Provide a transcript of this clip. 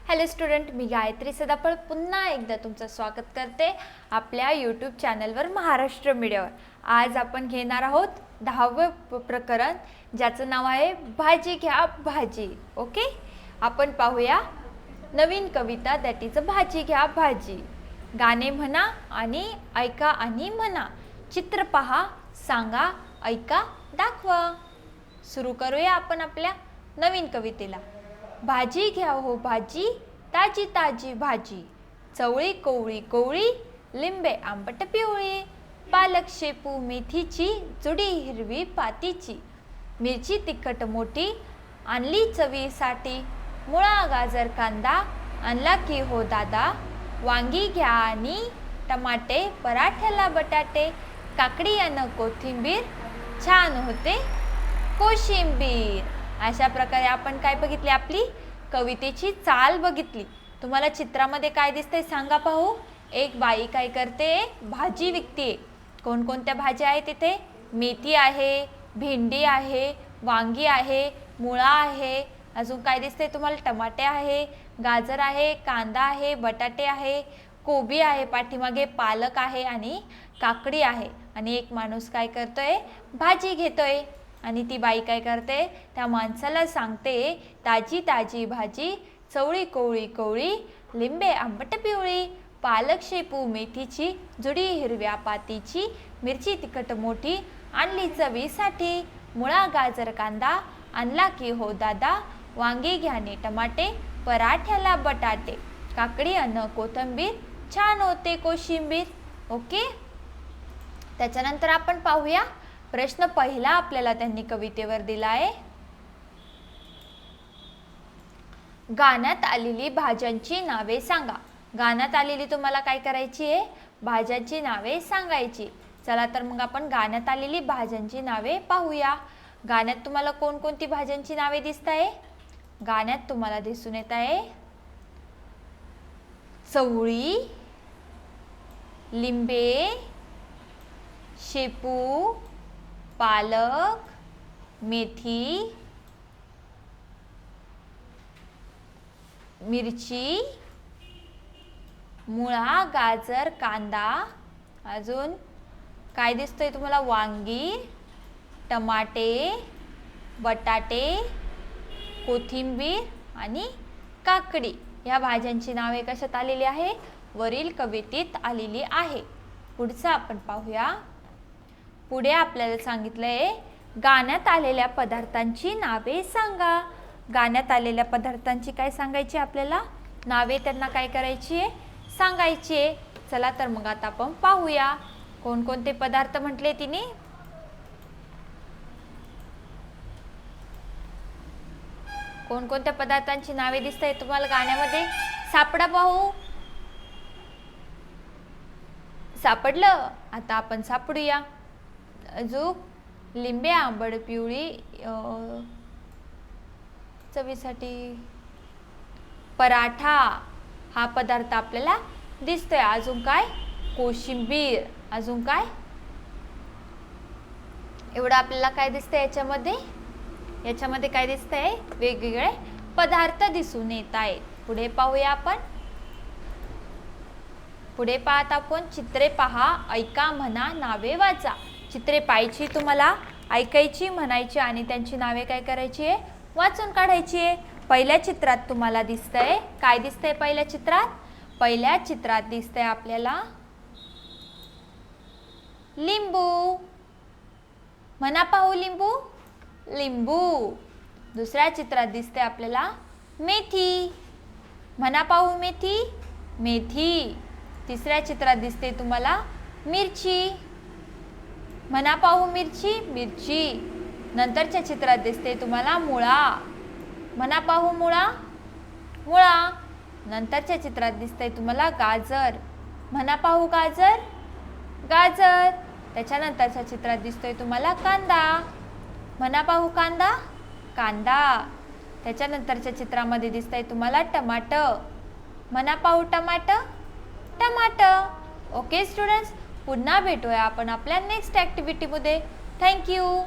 Hello student, मी गायत्री सदाफळ पुन्हा एकदा तुमचं स्वागत करते आपल्या यूट्यूब चॅनलवर महाराष्ट्र मीडियावर। आज आपण घेणार आहोत 10वे प्रकरण, ज्याचं नाव आहे भाजी घ्या भाजी। ओके, आपण पाहूया नवीन कविता, दॅट इज भाजी घ्या भाजी। गाणे म्हणा आणि ऐका आणि म्हणा, चित्र पहा, सांगा, ऐका, दाखवा। सुरू करूया आपण आपल्या नवीन कवितेला। भाजी घ्या हो भाजी, ताजी ताजी भाजी, चवळी कोवळी कोवळी, लिंबे आंबट पिवळी, पालक शेपू मेथीची, जुडी हिरवी पातीची, मिरची तिखट मोठी, आणली चवीसाठी, मुळा गाजर कांदा, आणला की हो दादा, वांगी घ्या आणि टमाटे, पराठ्याला बटाटे, काकडी अन कोथिंबीर, छान होते कोशिंबीर। अशा प्रकारे आपण काय बघितले, आपली कवितेची चाल बघितली। तुम्हाला चित्रामध्ये काय दिसतंय सांगा पाहू। एक बाई काय करते, भाजी विकते। कोणकोणत्या भाज्या आहेत तिथे? मेथी आहे, भेंडी आहे, वांगी आहे, मुळा आहे, अजून काय दिसतंय तुम्हाला? टमाटे आहे, गाजर आहे, कांदा आहे, बटाटे आहे, कोबी आहे, पाठीमागे पालक आहे आणि काकडी आहे। आणि एक माणूस काय करतोय, भाजी घेतोय। आणि ती बाई काय करते, त्या माणसाला सांगते, ताजी ताजी भाजी, चवळी कोवळी कोवळी, लिंबे आंबट पिवळी, पालक शेपू मेथीची, जुडी हिरव्या पातीची, मिरची तिखट मोठी, आणली चवीसाठी, मुळा गाजर कांदा, आणला की हो दादा, वांगी घ्याने टमाटे, पराठ्याला बटाटे, काकडी अन कोथिंबीर, छान होते कोशिंबीर। ओके, त्याच्यानंतर आपण पाहूया प्रश्न पहिला आपल्याला त्यांनी कवितेवर दिला आहे। गाण्यात आलेली भाज्यांची नावे सांगा। गाण्यात आलेली तुम्हाला काय करायची आहे, भाज्यांची नावे सांगायची। चला तर मग आपण गाण्यात आलेली भाज्यांची नावे पाहूया। गाण्यात तुम्हाला कोणकोणती भाज्यांची नावे दिसत आहे? गाण्यात तुम्हाला दिसून येत आहे चवळी, लिंबे, शेपू, पालक, मेथी, मिरची, मुळा गाजर कांदा, अजून काय दिसतंय तुम्हाला? वांगी, टमाटे, बटाटे, कोथिंबीर आणि काकडी। या भाज्यांची नावे कशात आलेली आहे? वरील कवितेत आलेली आहे। पुढचं आपण पाहूया। पुढे आपल्याला सांगितलंय, गाण्यात आलेल्या पदार्थांची नावे सांगा। गाण्यात आलेल्या पदार्थांची काय सांगायची आपल्याला? नावे त्यांना काय करायची आहे? सांगायची आहे। चला तर मग आता आपण पाहूया कोणकोणते पदार्थ म्हटले तिने। कोणकोणत्या पदार्थांची नावे दिसत आहेत तुम्हाला गाण्यामध्ये? सापडा पाहू। सापडलं? आता आपण सापडूया। अजून लिंबे आंबट पिवळी, चवीसाठी पराठा हा पदार्थ आपल्याला दिसतोय। अजून काय? कोशिंबीर। अजून काय? एवढं आपल्याला काय दिसतंय याच्यामध्ये? याच्यामध्ये काय दिसतंय? वेगवेगळे पदार्थ दिसून येत आहेत। पुढे पाहूया आपण। पुढे पाहत आपण, चित्रे पहा, ऐका, म्हणा, नावे वाचा। चित्रे पाहायची तुम्हाला, ऐकायची, म्हणायची आणि त्यांची नावे काय करायची आहे? वाचून काढायची आहे। पहिल्या चित्रात तुम्हाला दिसतंय, काय दिसतंय पहिल्या चित्रात? पहिल्या चित्रात दिसतंय आपल्याला लिंबू। म्हणा पाहू लिंबू, लिंबू। दुसऱ्या चित्रात दिसते आपल्याला मेथी। म्हणा पाहू मेथी, मेथी। तिसऱ्या चित्रात दिसते तुम्हाला मिरची। म्हणा पाहू मिरची, मिरची। नंतरच्या चित्रात दिसते तुम्हाला मुळा। म्हणा पाहू मुळा, मुळा। नंतरच्या चित्रात दिसते तुम्हाला गाजर। म्हणा पाहू गाजर, गाजर। त्याच्यानंतरच्या चित्रात दिसतोय तुम्हाला कांदा। म्हणा पाहू कांदा, कांदा। त्याच्यानंतरच्या चित्रामध्ये दिसतंय तुम्हाला टमाट। म्हणा पाहू टमाट, टमाट। ओके स्टुडंट्स, पुन्हा भेटूया आपण आपल्या नेक्स्ट ॲक्टिव्हिटीमध्ये। थँक्यू।